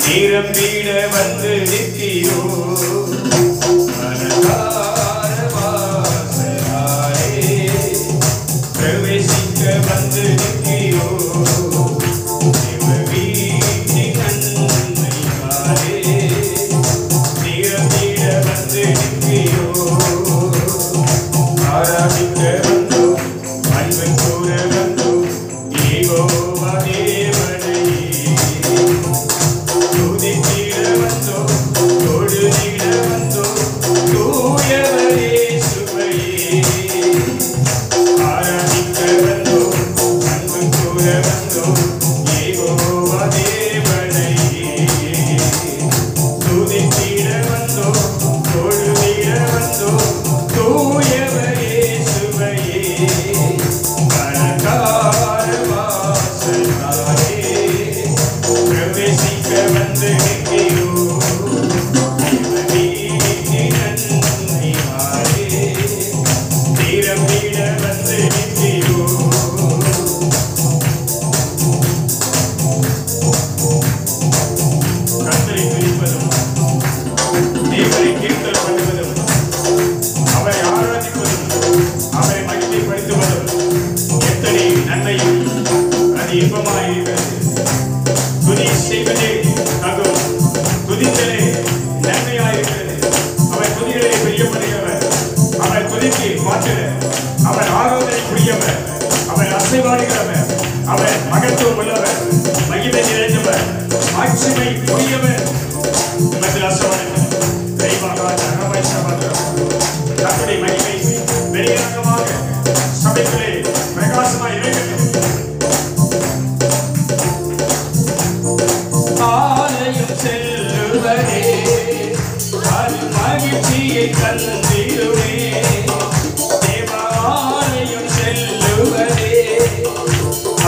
நிரம்பிட வந்து நிற்கிறோ பிரவேசிக்க வந்து நிற்கிறோ நிரம்பிட வந்து நிற்கிறோ ஆராதிக்க வந்தோ அன்பு கூற வந்தோ யெகோவா தேவனை துதித்திட வந்தோ தொழுதிட வந்தோ தூயவரே சுவையே ஆராதிக்க வந்தோ அன்பு கூற வந்தோ யெகோவா தேவனை துதித்திட வந்தோ தொழுதிட வந்தோ தூயவரே சுவையே பிரவேசிக்க வந்து நிற்கிறோ நிரம்பிட வந்து நிற்கிறோ கர்த்தரை துதிப்பதும் தேவனை கீர்த்தனை பண்ணுவதும் அவரை ஆராதிப்பதும் அவரை மகிமைப்படுத்துவதும் எத்தனை நன்மையும் அது இன்பமாயிருக்கிறது. துதி செய்வதே தகும், துதித்தலே நன்மையாயிருக்கிறது. அவர் துதிகளை பிரியப்படுகிறவர், அவர் துதிக்கு மாற்றுவர், அவர் ஆராதனைக்குரியவர், அவர் அசைவாடுகிறவர், அவர் மகத்துவம் உள்ளவர், மகிமை நிறைந்தவர், மாட்சிமை உரியவர். தன்னுடைய மகிமை வெளியரங்கமாக சபைகளே பிரகாசமாய் இருக்கட்டும். ஆலயம் செல்லுவரே அது மகிழ்ச்சியை தந்திடுமே. தேவாலயம் செல்லுவரே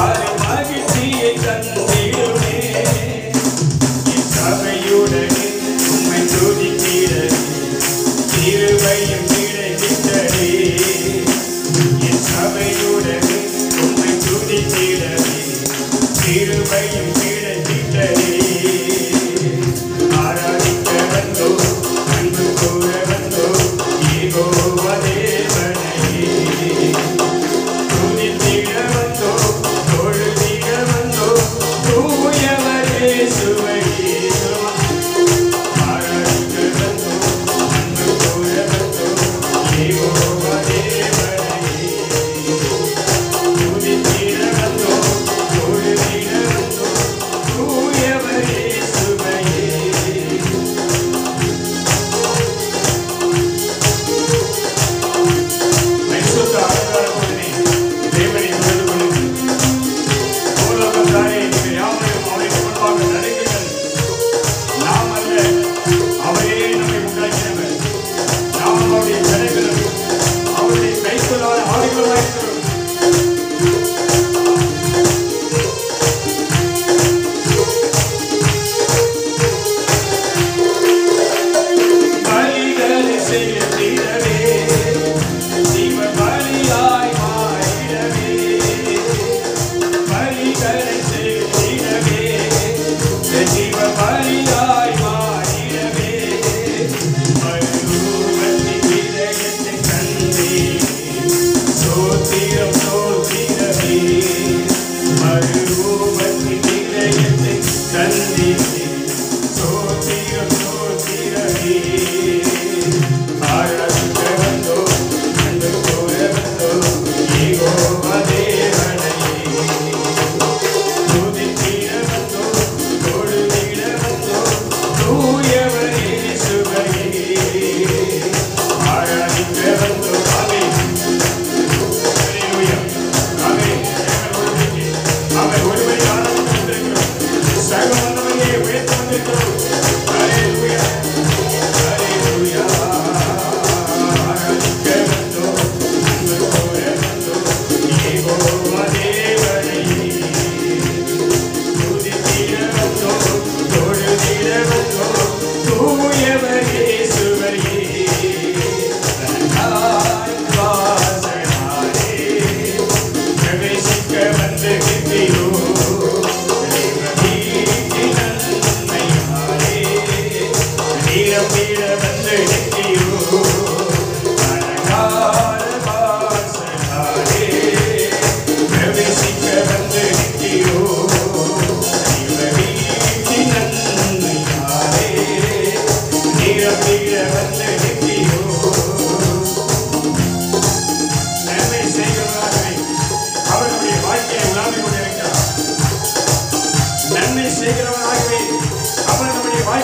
அது மகிழ்ச்சியை தந்திடுமே. சபையுடனே உம்மை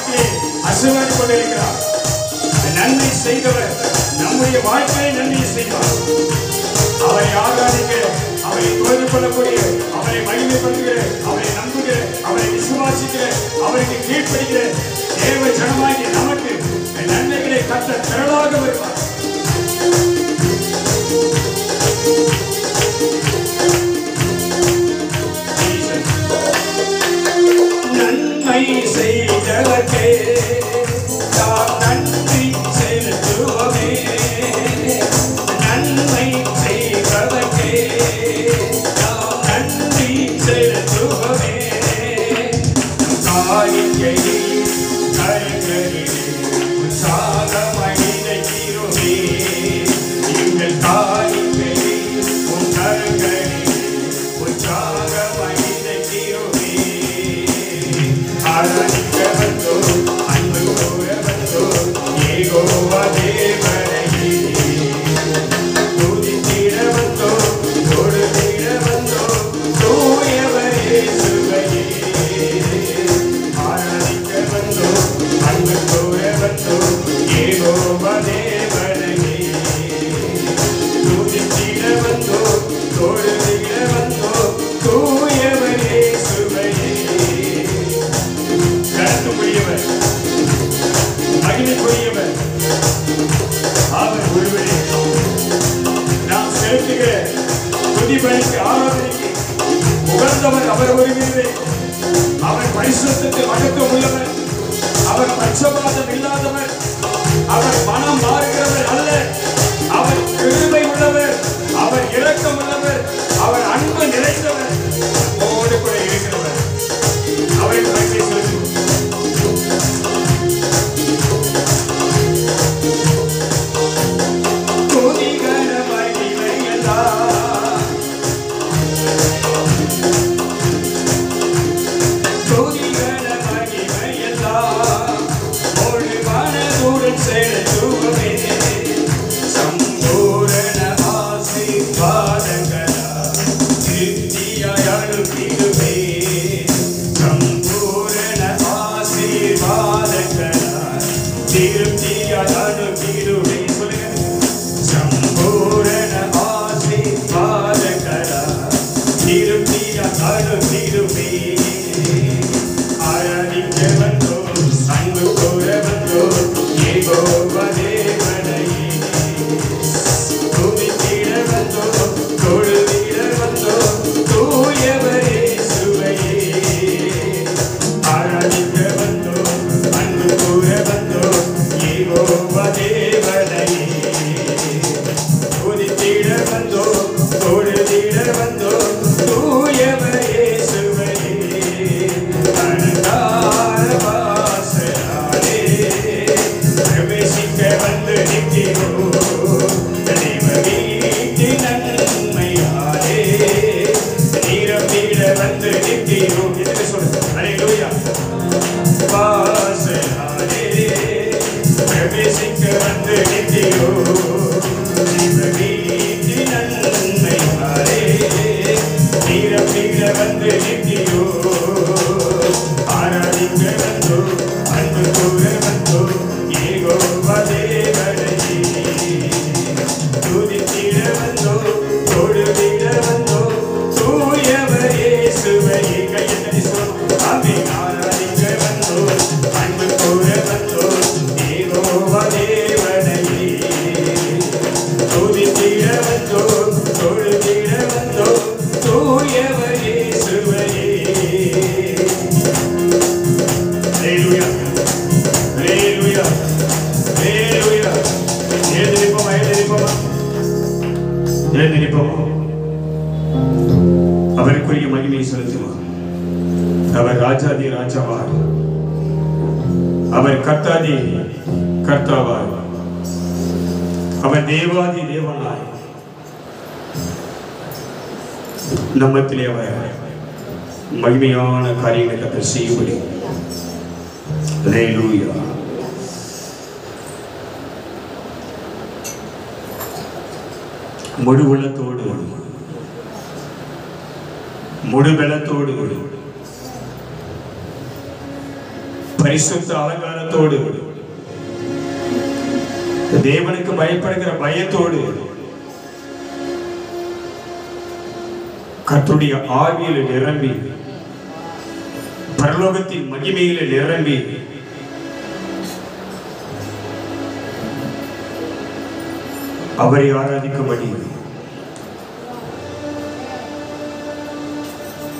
வாழ்க்கையை ஆசீர்வதித்துக் கொண்டிருக்கிறார். நன்மை செய்தவர் நம்முடைய வாழ்க்கையை நன்மை செய்வார். அவரை ஆராதிக்க, அவரை தொழுது கொள்ளக்கூடிய, அவரை மகிமைப்படுத்துகிற, அவரை நம்புகிற, அவரை விசுவாசிக்கிற, அவருக்கு கீழ்ப்படுகிற தேவ ஜனமாகிய நமக்கு நன்மைகளை கர்த்தர் திரளாக வருவார். நன்மை செய்தவர்க்கே நாம் நன்றி செலுத்துவோமே. நன்மை செய்தவர்க்கே நாம் நன்றி செலுத்துவோமே. காணிக்கையை கருங்களிலே உற்சாகமாய் நினைக்கிறோமே. எங்கள் காணிக்கையை உன் கருங்களிலே உற்சாகமாய் நினைக்கிறோமே. ஆராதிக்க வந்தோம், அன்பு கூற வந்தோம், யெகோவா தேவனையே. துதித்திட வந்தோம், தொழுதிட வந்தோம், தூயவரே இயேசுவையே. ஆராதிக்க வந்தோம், அன்பு கூற வந்தோம், யெகோவா தேவனையே. துதித்திட வந்தோம், தொழுதிட வந்தோம், தூயவரே இயேசுவையே. கணக்குரியவர், மகிமைக்குரியவர் அவர் ஒருவரே. நாம் செலுத்துகிற துதிபலிக்கு, ஆராதனைக்கு உகந்தவர் அவர் ஒருவரே. அவர் பரிசுத்தத்தில் மகத்துவம் உள்ளவர். அவர் பட்சபாதம் இல்லாதவர். அவர் மனம் மாறுகிறவர் அல்ல. அவர் கிருபை உள்ளவர். அவர் இரக்கம் உள்ளவர். அவர் அன்பு நிறைந்தவர். நம்மோடு கூட இருக்கிறவர். அவருக்கு நன்றி செலுத்துவோம். அவருக்குரிய மகிமையை செலுத்துவார். அவர் ராஜாதி ராஜாவார். அவர் கர்த்தாதி கர்த்தாவார். அவர் தேவாதி தேவனாய் நம்மத்திலே அவர் மகிமையான காரியங்களை கர்த்தர் செய்யும்படி. அல்லேலூயா. முழு உள்ளத்தோடு முழு பலத்தோடு பரிசுத்த அலங்காரத்தோடு, தேவனுக்கு பயப்படுகிற பயத்தோடு, கர்த்தருடைய ஆவியில் நிரம்பி, பரலோகத்தின் மகிமையில நிரம்பி, அவரை ஆராதிக்கும்படி,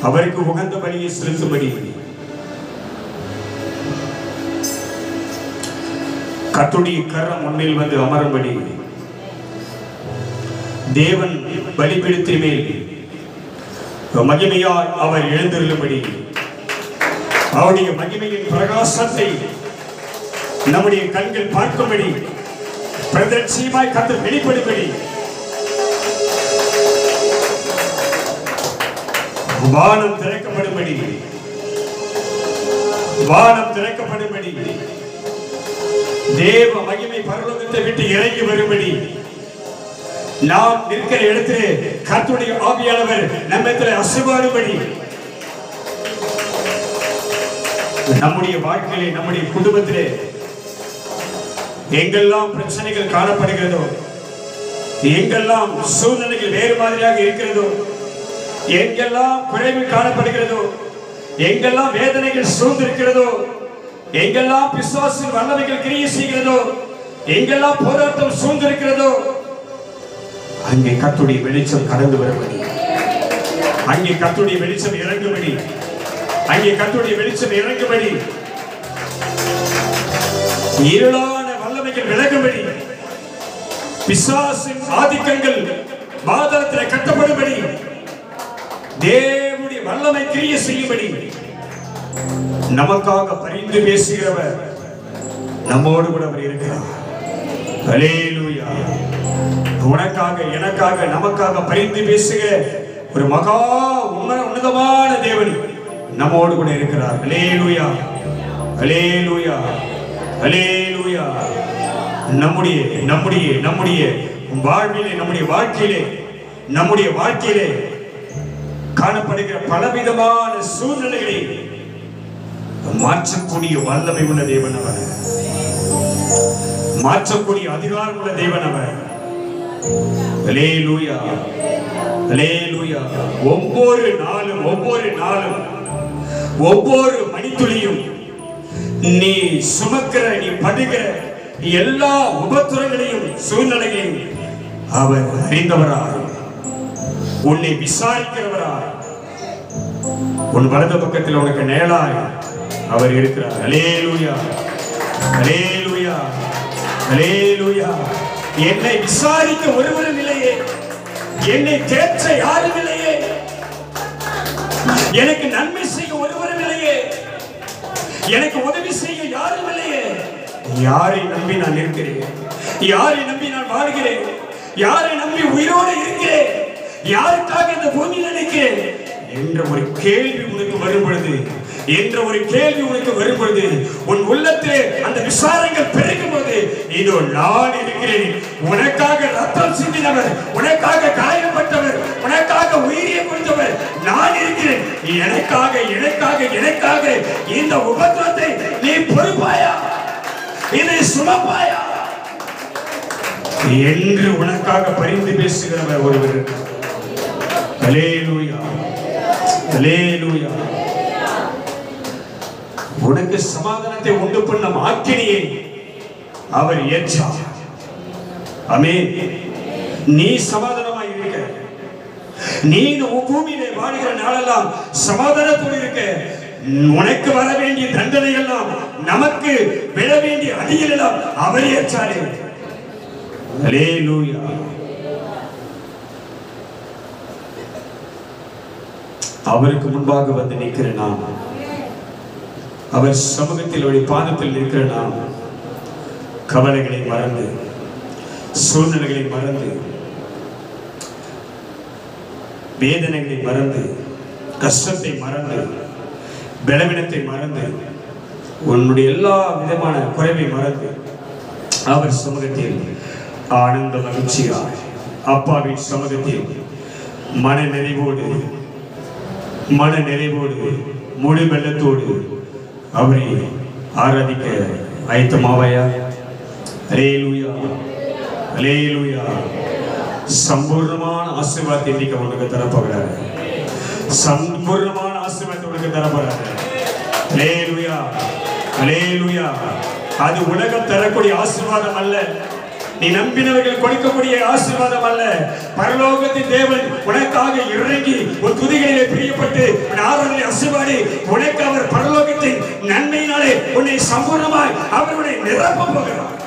அவருக்கு உகந்த பலியை செலுத்தும்படி கர்த்தருடைய கரம் முன்னில் வந்து அமரும்படி, தேவன் பலிபீடத்தின் மேல் மகிமையால் அவர் எழுந்தருளும்படி, அவருடைய மகிமையின் பிரகாசத்தை நம்முடைய கண்கள் பார்க்கும்படி, பிரதட்சியமாய் கர்த்தர் வெளிப்படும்படி, வானம் திறக்கப்படும்படி, வானம் திறக்கப்படும்படி, தேவ மகிமை பரலோகத்தை விட்டு இறங்கி வரும்படி, நாம் இருக்கிற இடத்திலே கர்த்தருடைய ஆவியானவர் நம்மிடத்தில் அசைவாடும்படி, நம்முடைய வாழ்க்கையிலே, நம்முடைய குடும்பத்திலே எங்கெல்லாம் பிரச்சனைகள் காணப்படுகிறதோ, எங்கெல்லாம் சூழ்நிலைகள் வேறு மாதிரியாக இருக்கிறதோ, எங்கெல்லாம் குறைவு காணப்படுகிறதோ, எங்கெல்லாம் வேதனைகள் சூழ்ந்திருக்கிறதோ, எங்கெல்லாம் பிசாசின் வல்லமைகள் கிரியை செய்கிறதோ, எங்கெல்லாம் போராட்டம் சூழ்ந்திருக்கிறதோ, அங்கே கர்த்தருடைய வெளிச்சம் கடந்து வரும்படி, அங்கே கர்த்தருடைய வெளிச்சம் இறங்கும்படி, அங்கே கர்த்தருடைய வெளிச்சம் இறங்கும்படி, இருளான வல்லமைகள் விலகும்படி, பிசாசின் ஆதிக்கங்கள் பாதாளத்தில் கட்டப்படும்படி, தேவனுடைய வல்லமை கிரியை செய்யும்படி, நமக்காக பரிந்து பேசுகிறவர் நம்மோடு கூட அவர் இருக்கிறார். அல்லேலூயா. உனக்காக, எனக்காக, நமக்காக பரிந்து பேசுகிற ஒரு மகா உன்னதமான தேவன் நம்மோடு கூட இருக்கிறார். அல்லேலூயா, அல்லேலூயா, அல்லேலூயா. நம்முடைய நம்முடைய நம்முடைய வாழ்விலே, நம்முடைய வாழ்க்கையிலே, நம்முடைய வாழ்க்கையிலே காணப்படுகிற பலவிதமான சூழ்நிலைகளை மாற்றக்கூடிய வல்லமை உள்ள தேவன் அவர், மாற்றக்கூடிய அதிகாரம் உள்ள தேவன் அவர். அல்லேலூயா, அல்லேலூயா. ஒவ்வொரு நாளும், ஒவ்வொரு நாளும், ஒவ்வொரு மணித்துளியும் நீ சுமக்கிற, நீ படுகிற எல்லா உபத்திரங்களையும் சூழ்நிலைகளையும் அவர் அறிந்தவராய், உன்னை விசாரிக்கிறவராய், உன் வலது பக்கத்தில் உனக்கு நேராய் அவர் இருக்கிறார். அல்லேலூயா, அல்லேலூயா, அல்லேலூயா. என்னை விசாரிக்க ஒருவரும் இல்லையே, என்னை தேற்ற யாரும் இல்லையே, எனக்கு நன்மை செய்ய ஒருவரும் இல்லையே, எனக்கு உதவி செய்ய யாரும் இல்லையே. யாரை நம்பி நான் இருக்கிறேன்? யாரை நம்பி நான் வாழ்கிறேன்? யாரை நம்பி உயிரோடு இருக்கிறேன்? யாருக்காக இந்த பூமியில் நினைக்கிறேன் என்ற ஒரு கேள்வி உனக்கு வரும் பொழுது, என்ற ஒரு கேள்வி உனக்கு வரும் பொழுது, உன் உள்ளத்திலே அந்த விசாரங்கள் பெருகும் போது, இதோ நான் இருக்கிறேன், உனக்காக ரத்தம் சிந்தினவர், உனக்காக காயப்பட்டவர், உனக்காக உயிரை கொடுத்தவர் நான் இருக்கிறேன். எனக்காக எனக்காக எனக்காக இந்த உபத்திரத்தை நீ பொறுப்பாயா, இதை சுமப்பாயா என்று உனக்காக பரிந்து பேசுகிறவர் ஒருவர். அல்லேலூயா, அல்லேலூயா. உனக்கு சமாதானத்தை உண்டு பண்ணும் ஆக்கினியை அவர் ஏற்றார். ஆமென். நீ சமாதானமாய் இருக்க, நீ பூமியிலே வாழ்கிற நாளெல்லாம் சமாதானத்தோடு இருக்க, உனக்கு வர வேண்டிய தண்டனை எல்லாம், நமக்கு விழ வேண்டிய அடிகள் எல்லாம் அவர் ஏற்றாரே. அல்லேலூயா. அவருக்கு முன்பாக வந்து நிற்கிற நாம், அவர் சமூகத்தில் அவருடைய பாதத்தில் நிற்கிற நாம், கவலைகளை மறந்து, சூழ்நிலைகளை மறந்து, வேதனைகளை மறந்து, கஷ்டத்தை மறந்து, பலவீனத்தை மறந்து, உன்னுடைய எல்லா விதமான குறைவை மறந்து அவர் சமூகத்தில் ஆனந்த மகிழ்ச்சியாய், அப்பாவின் சமூகத்தில் மன நிறைவோடு, மன நிறைவோடு, முழு வெள்ளத்தோடு அவரை ஆராதிக்க ஆயத்தமாவையா? அல்லேலூயா, அல்லேலூயா. சம்பூர்ணமான ஆசீர்வாதத்தை இன்னைக்கு உனக்கு தரப்போகிறார். சம்பூர்ணமான ஆசீர்வாதத்தை உனக்கு தரப்போகிறார். அல்லேலூயா, அல்லேலூயா. அது உலகம் தரக்கூடிய ஆசீர்வாதம் அல்ல, நீ நம்பினவர்கள் கொடுக்கக்கூடிய ஆசீர்வாதம் அல்ல. பரலோகத்தின் தேவன் உனக்காக இறங்கி உன் துதிகளிலே பிரியப்பட்டு ஆராதனை அசைவாடி உனக்கு அவர் பரலோகத்தின் நன்மையினாலே உன்னை சம்பூர்ணமாய் அவருடைய நிரப்ப போகிறார்.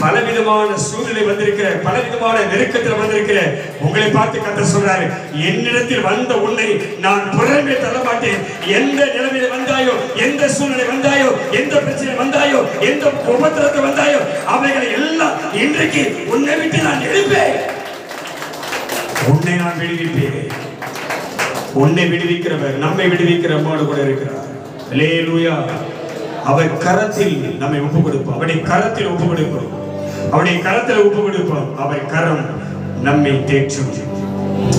பலவிதமான சூழ்நிலை வந்திருக்கிற, பலவிதமான நெருக்கத்தில் வந்திருக்கிற உங்களை பார்த்து கர்த்தர் சொல்றாரு, என்னிடத்தில் வந்த உன்னை நான் புறமே தள்ள மாட்டேன். எந்த நிலைமையில வந்தாயோ, எந்த சூழ்நிலை வந்தாயோ, எந்த பிரச்சனை வந்தாயோ, எந்த உபத்திரத்தை வந்தாயோ, அவைகளை எல்லாம் இன்றைக்கு உன்னை விட்டு நான் எடுப்பேன். உன்னை நான் விடுவிப்பேன். உன்னை விடுவிக்கிறவர், நம்மை விடுவிக்கிறவரோடு கூட இருக்கிறார். அல்லேலூயா. அவர் கரத்தில் நம்மை ஒப்பு கொடுப்போம். அவருடைய கரத்தில் ஒப்பு கொடுப்போம். அவருடைய கரத்தில் ஒப்பு கொடுப்போம். அவர் கரம் நம்மை தேற்றும்.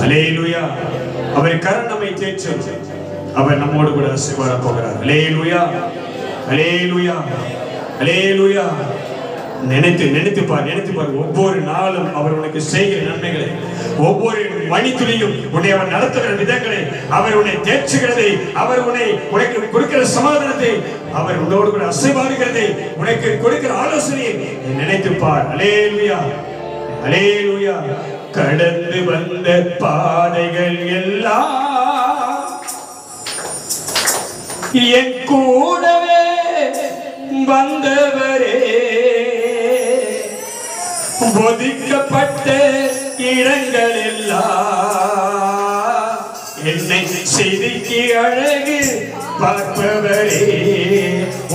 அல்லேலூயா. அவர் கரம் நம்மை தேற்றும். அவர் நம்மோடு கூட ஆசீர்வாத போகிறார். அல்லேலூயா, அல்லேலூயா, அல்லேலூயா. நினைத்து பார். ஒவ்வொரு நாளும் அவர் உனக்கு செய்கிற நன்மைகளை, ஒவ்வொரு மணித்துளியும் உன்னை அவர் நடத்துகிற விதங்களை, அவர் உன்னை தேற்றுகிறதை, அவர் உனக்கு கொடுக்கிற சமாதானத்தை, அவர் உன்னோடு கூட அசைவாடுகிறதை, உனக்கு கொடுக்கிற ஆலோசனையை நினைத்து பார். அல்லேலூயா, அல்லேலூயா. கடந்து வந்த பாதைகள் எல்லாம் என் கூடவே வந்தவரே, ஒதுக்கப்பட்ட இடங்கள் எல்லாம் என்னை செதுக்கி அழகு பார்ப்பவரே.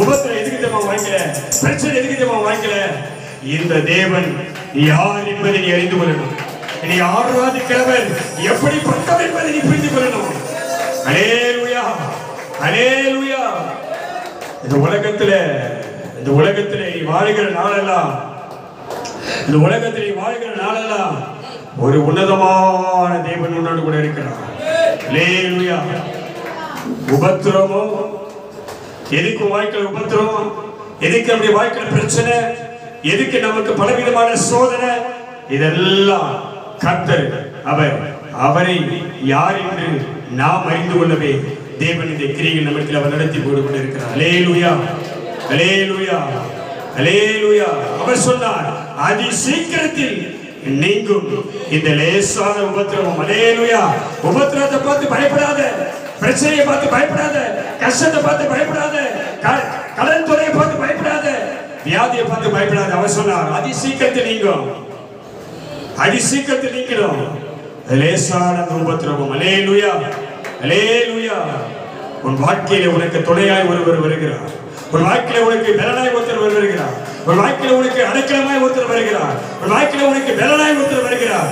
உபத்திரம் எதுக்கு நம்ம வாங்கல, பிரச்சனை எதுக்கு நம்ம வாங்கல. இந்த தேவன் யார் என்பதை நீ அறிந்து கொள்ளணும். நீ ஆராதிக்கிறவர் எப்படிப்பட்டவர் என்பதை நீ புரிந்து கொள்ளணும். அல்லேலூயா, அல்லேலூயா. இந்த உலகத்திலே நீ வாழ்கிற நாளெல்லாம், இந்த உலகத்தில் வாழ்கிற நாளெல்லாம் ஒரு உன்னதமான தேவன் உன்னோடு கூட இருக்கிறார். அல்லேலூயா. உபத்திரமோ, எதுக்கு வாழ்க்கையில் உபத்திரம், எதுக்கு நம்முடைய வாழ்க்கையில் பிரச்சனை, எதுக்கு நமக்கு பலவிதமான சோதனை, இதெல்லாம் கர்த்தர் அவரை யார் என்று நாம் அறிந்து கொள்ளவே தேவன் இந்த கிரியை நமக்கு அவர் நடத்தி போட்டு கொண்டிருக்கிறார். அல்லேலூயா, அல்லேலூயா, அல்லேலூயா. அவர் சொன்னார், அதி சீக்கிரத்தில் நீங்கும் இந்த லேசான உபத்திரவம். அல்லேலூயா. உபத்திரத்தை பார்த்து பயப்படாத, பிரச்சனையை பார்த்து பயப்படாத, கஷ்டத்தை பார்த்து பயப்படாத, கடன் தொல்லையை பார்த்து பயப்படாத, வியாதியை பார்த்து பயப்படாத. அவர் சொன்னார், அதி சீக்கிரத்தில் நீங்கும், அதி சீக்கிரத்தில் நீங்கிடும் லேசான உபத்திரவம். அல்லேலூயா, அல்லேலூயா. உன் வாழ்க்கையில உனக்கு துணையாய் ஒருவர் வருகிறார். ஒரு வாழ்க்கையில உனக்கு பலனாய் ஒருத்தர் வருகிறார். ஒரு வாழ்க்கையில உனக்கு அடைக்கலமாய் ஒருத்தர் வருகிறார். ஒரு வாழ்க்கையில உனக்கு பலனாய் ஒருத்தர் வருகிறார்.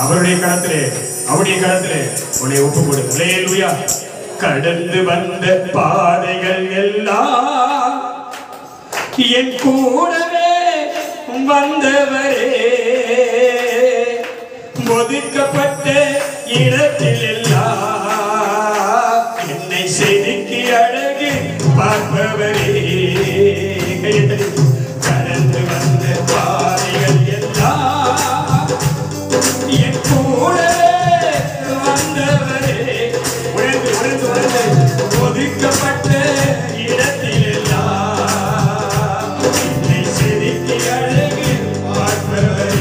அவருடைய கரத்திலே உன்னை ஒப்பு கொடு. அல்லேலூயா. கடந்து வந்த பாதைகள் எல்லாம் என் கூடவே வந்தவரே, ஒதுக்கப்பட்ட இடத்தில் எல்லாம் என்னை செதுக்கி அழகு பார்ப்பவரே. கடந்து வந்த பாதைகள் எல்லாம் என் கூடவே வந்தவரே, உணர்ந்து ஒதுக்கப்பட்ட இடத்தில் எல்லாம் என்னை செதுக்கி அழகு பார்ப்பவரே.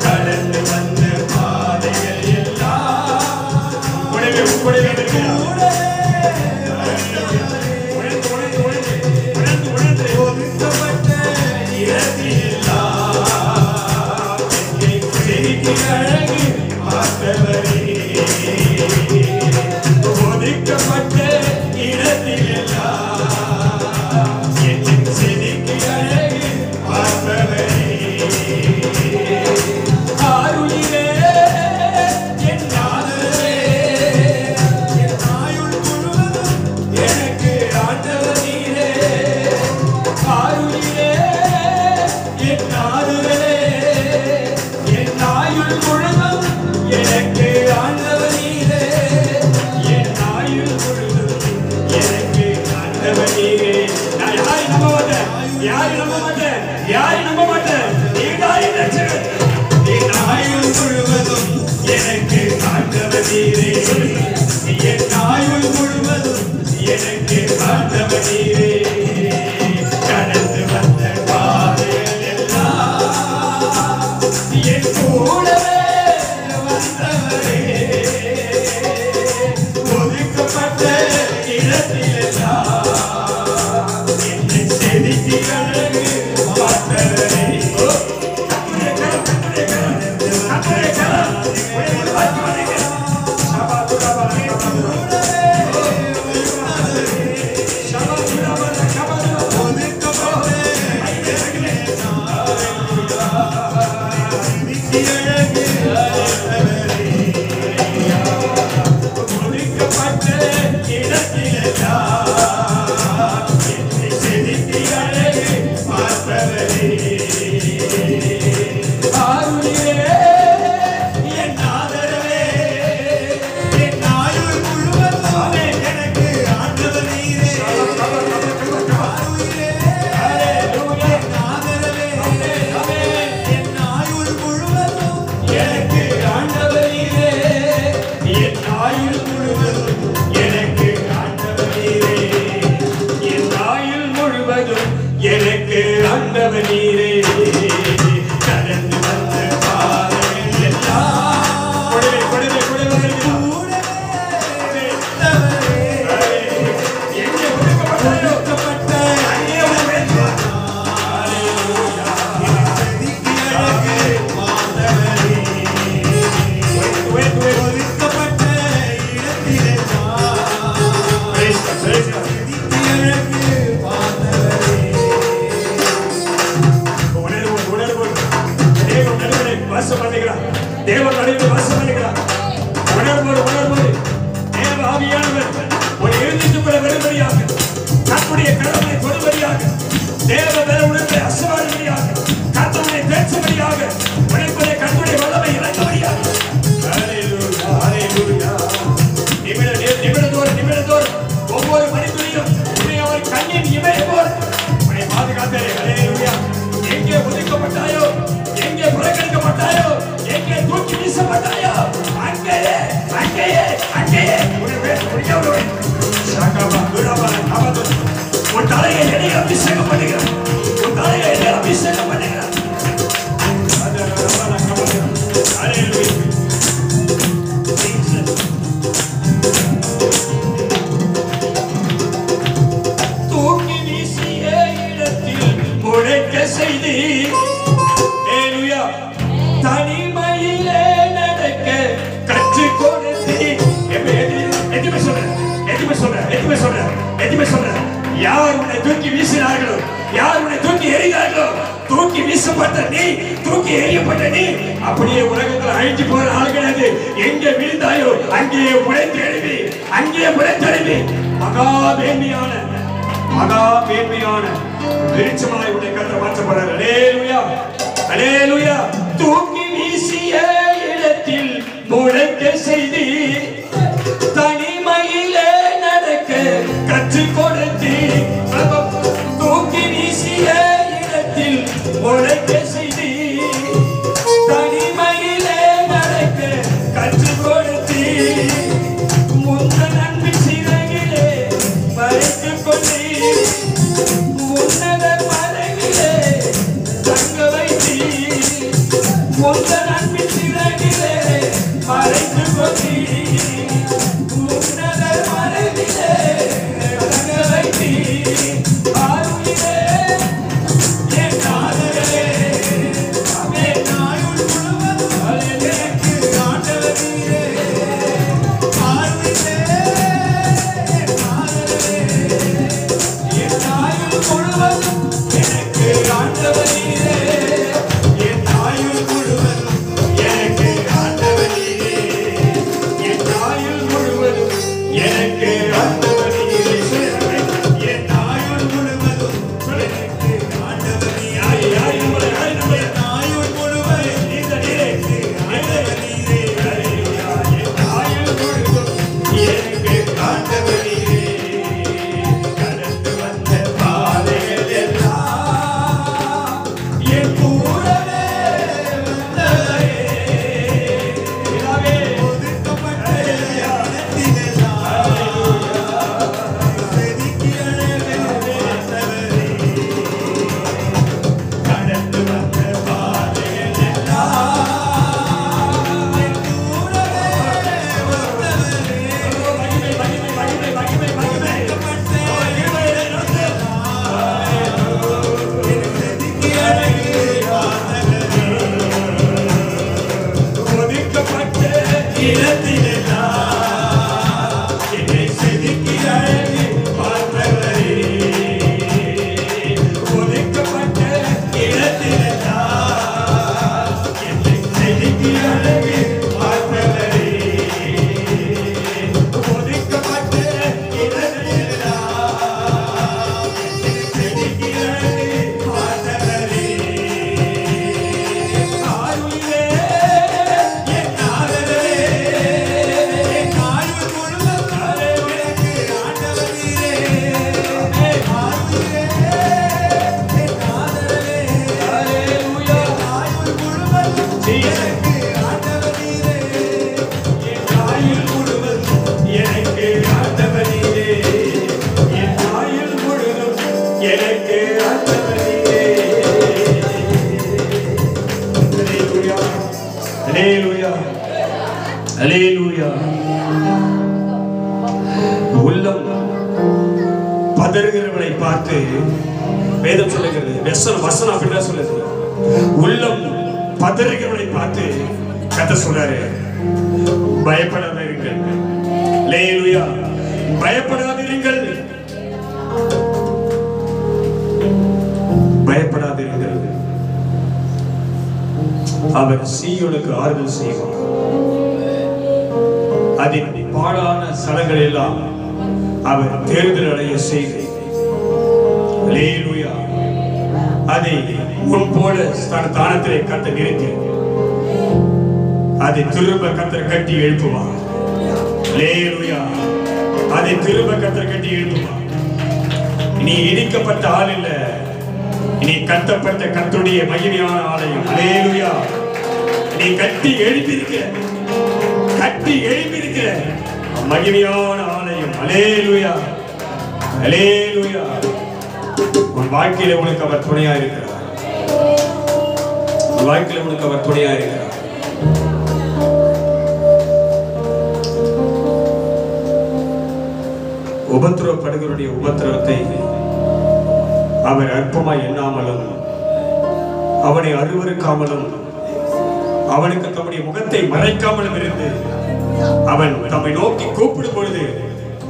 கடந்து வந்த பாதைகள் எல்லாம் உடனே ஒதுக்கப்பட்ட இடத்தில் எல்லாம் என்னை செதுக்கி அழகு பார்த்தவரே. ஒதுக்கப்பட்ட இடத்தில் எல்லாம் என்னை செதுக்கி அழகு பார்த்தவரே. ஆருயிரே, என் ஆதரவே, என் ஆயுள் நீரே என் ஆயுள் முழுவதும் எனக்கு ஆண்டவர் நீரே கடந்து வந்த பாதைகள் எல்லாம் என் கூடவே வந்தவரே ஒதுக்கப்பட்ட இடத்திலெல்லாம் என்னை செதுக்கி அழகு பார்த்தவரே எனக்கு ஆண்டவர் நீரே கடந்து வந்த பாதைகள் எல்லாம் கூடவே எங்கே ஒதுக்கப்பட்ட அங்கே ஒதுக்கப்பட்ட தேவன் நடுவில் வாசம் பண்ணுகிறார். உணர்வோடு தேவ ஆவியானவர் ஒரு எழுதிட்டுக்குள்ள வரும்படியாக கர்த்தருடைய கடவுளை கொடுபடியாக தேவ வேற உணர்வை அசைவாடும்படியாக கர்த்தருடைய பேசும்படியாக உழைப்பதை கர்த்தருடைய வல்லமை இறங்கும்படியாக நிமிடத்தோறும் ஒவ்வொரு மணித்துளியும் அவர் கண்ணின் இமையை போல் உன்னை பாதுகாத்தாரே. ஹல்லேலூயா. எங்கே ஒதுக்கப்பட்டாயோ, எங்கே புறக்கணிக்கப்பட்டாயோ, எங்கே தூக்கி வீசப்பட்டாயோ அங்கேயே உன் தலையை என்னை அபிஷேகம் பண்ணுகிறார். உன் தலையை என்னை அபிஷேகம் பண்ணுகிறார். தூக்கி வீசிய இடத்தில் முளைக்க செய்தி தனிமையிலே நடக்க கற்றுக் கொடுத்து யார் உன்னை தூக்கி வீசினார்களோ, யார் உன்னை தூக்கி எறிந்தார்களோ, தூக்கி வீசப்பட்ட நீ, தூக்கி எறியப்பட்ட நீ அப்படியே உலகத்தில் அழிஞ்சு போற ஆள் கிடையாது. எங்கே விழுந்தாயோ அங்கேயே முளைத்தெழுவி மகா மேன்மையான வெளிச்சமாய் உன்னை கர்த்தர் மாற்றப்படுறார். அல்லேலூயா, அல்லேலூயா. தூக்கி வீசிய இடத்தில் முளைக்க செய்தி தனிமையிலே நடக்க கற்றுக் கொடுத்து தூக்கி வீசிய இடத்தில் முளைக்க செய்தி தனிமையிலே நடக்க கற்றுக் கொடுத்து முந்த நன்மை சிறகிலே மறைத்துக் கொண்டு உன்னத மறைவிலே தங்க வைத்தி முந்த நன்மை சிறகிலே மறைத்துக் கொண்டு உன்னத மறைவிலே தங்க அல்லேலூயா. உள்ளம் பதறுகிறவனை பார்த்து வேதம் சொல்லுகிறது, வசனம் அப்படிதான் சொல்லுது. உள்ளம் பதறுகிறவனை பார்த்து கர்த்தர் சொல்றாரு, பயப்படாதீர்கள். அல்லேலூயா. பயப்படாதீர்கள், பயப்படாதீர்கள். அவர் சீயோனுக்கு ஆறுதல் செய்வார். அதின் பாழான ஸ்தலங்கள் எல்லாம் அவர் தேர்தல் அடைய செய்து, அல்லேலூயா, அதை முன்போல ஸ்தானத்திலே கர்த்தர் நிறுத்தி அதை திரும்ப கர்த்தர் கட்டி எழுப்புவார். அல்லேலூயா. அதை திரும்ப கர்த்தர் கட்டி எழுப்புவார். நீ இடிக்கப்பட்ட ஆள் இல்ல, நீ கட்டப்பட்ட கர்த்தருடைய மகிமையான ஆலயம். அல்லேலூயா. நீ கட்டி எழுப்பியிருக்கிற மகிமையான ஆலயம். அல்லேலூயா. அல்லேலூயா. உன் வாழ்க்கையில உனக்கு அவர் துணையா இருக்கிறார். உன் வாழ்க்கையில உனக்கு அவர் துணையா இருக்கிறார். உபத்திரவப்படுகிறவருடைய உபத்திரவத்தை அவர் அற்பமாய் எண்ணாமலும் அவனை அருவருக்காமலும் அவனுக்கு தம்முடைய முகத்தை மறைக்காமலும் இருந்து அவன் தம்மை நோக்கி கூப்பிடும் பொழுது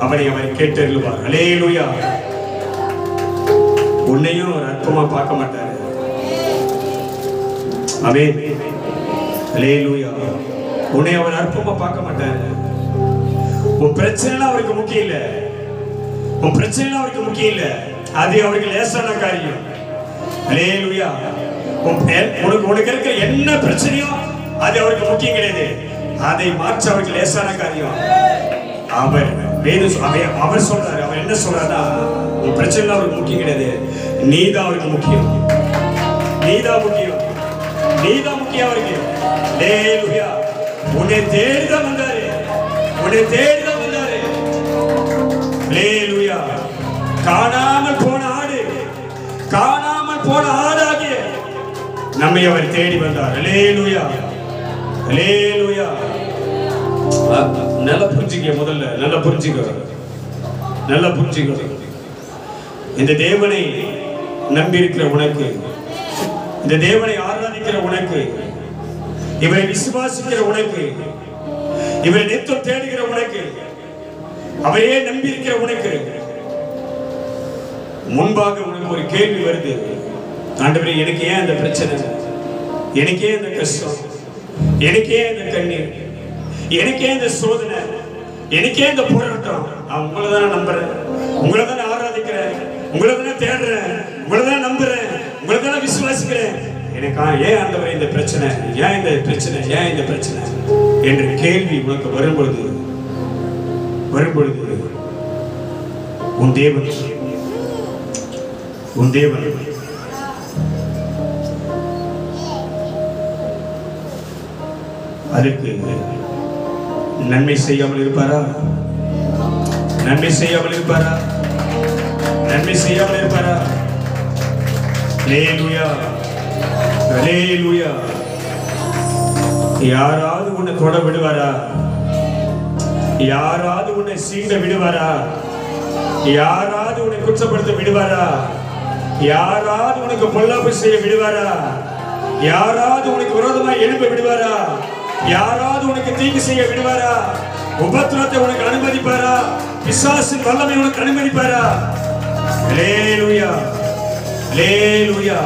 அவனை கேட்டருளுவார். அல்லேலூயா. உன்னையும் ஒரு அற்பமா பார்க்க மாட்டாரு. ஆமென். அல்லேலூயா. உன்னை அவர் அற்பமா பார்க்க மாட்டாரு. உன் பிரச்சனை அவருக்கு முக்கியம் இல்ல. உன் பிரச்சனை அவருக்கு முக்கியம் இல்ல. அது அவருக்கு லேசான காரியம். அல்லேலூயா. உனக்கு இருக்கிற என்ன பிரச்சனையோ அது அவருக்கு முக்கியம் கிடையாது. அதை மாற்ற அவருக்கு லேசான காரியம். அவர் சொல்றாரு, அவர் என்ன சொல்றாருன்னா, உன் பிரச்சனை அவருக்கு முக்கியம் கிடையாது. நீதான் அவருக்கு முக்கியம். நீதான் முக்கியம். நீதான் முக்கியம் அவருக்கு. அல்லேலூயா. உன்னை தேடிதான் வந்தாரு. உன்னை தேடிதான் வந்தாரு. அல்லேலூயா. காணாமல் போன ஆடு, காணாமல் போன ஆடாகிய நம்மை அவர் தேடி வந்தார். அல்லேலூயா. அல்லேலூயா. நல்லா புரிஞ்சுக்க. முதல்ல நல்லா புரிஞ்சுக்க. நல்லா புரிஞ்சுக்க. இந்த தேவனை நம்பி இருக்கிற உனக்கு, இந்த தேவனை ஆராதிக்கிற உனக்கு, இவரை விசுவாசிக்கிற உனக்கு, இவரை நித்தம் தேடுகிற உனக்கு, அவரையே நம்பி இருக்கிற உனக்கு முன்பாக உனக்கு ஒரு கேள்வி வருது. ஆண்டவரே, எனக்கு ஏன் இந்த பிரச்சனை? எனக்கே இந்த கஷ்டம்? எனக்கே இந்த கண்ணீர்? எனக்கே இந்த சோதனை? எனக்கே இந்த போராட்டம்? நான் உங்களை தானே நம்புறேன், உங்களை தானே ஆராதிக்கிறேன், உங்களை தானே தேடுறேன், உங்களை தானே நம்புறேன், உங்களை தானே விசுவாசிக்கிறேன். எனக்கு ஏன் ஆண்டவரே இந்த பிரச்சனை? ஏன் இந்த பிரச்சனை? ஏன் இந்த பிரச்சனை என்ற கேள்வி உனக்கு வரும்பொழுது உன் தேவன் அதற்கு நன்மை செய்யாமல் இருப்பாரா? நன்மை செய்யாமல் இருப்பாரா? நன்மை செய்யாமல் இருப்பாரா? அல்லேலூயா. அல்லேலூயா. யாராவது உன்னை தொட விடுவாரா? யாராவது உன்னை சீண்ட விடுவாரா? யாராவது உன்னை குற்றப்படுத்த விடுவாரா? யாராவது உனக்கு பொல்லாப்பு செய்ய விடுவாரா? யாராவது உனக்கு விரோதமாக எழுப்ப விடுவாரா? யாராவது உனக்கு தீங்கு செய்ய விடுவாரா? உபத்திரத்தை உனக்கு அனுமதிப்பாரா? பிசாசின் வல்லமை உனக்கு அனுமதிப்பாரா? அல்லேலூயா. அல்லேலூயா.